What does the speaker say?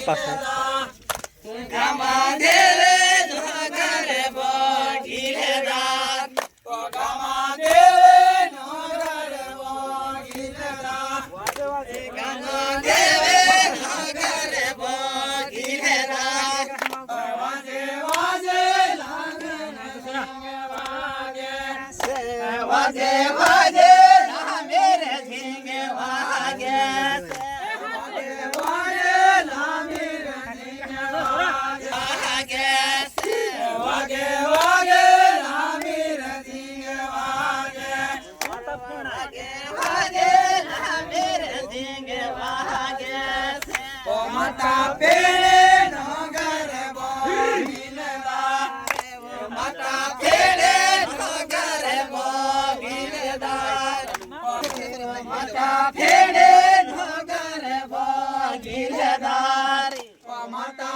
pass वाजे वाजे ना मेरे झिंगे वागे वाजे ना मेरे झिंगे वागे वागे वागे ना मेरे झिंगे वागे वागे वागे ना मेरे झिंगे वागे ओ माता पेड़े नगर बोगिलदा माता पेड़े माता फेडे नगर बगिलदार माता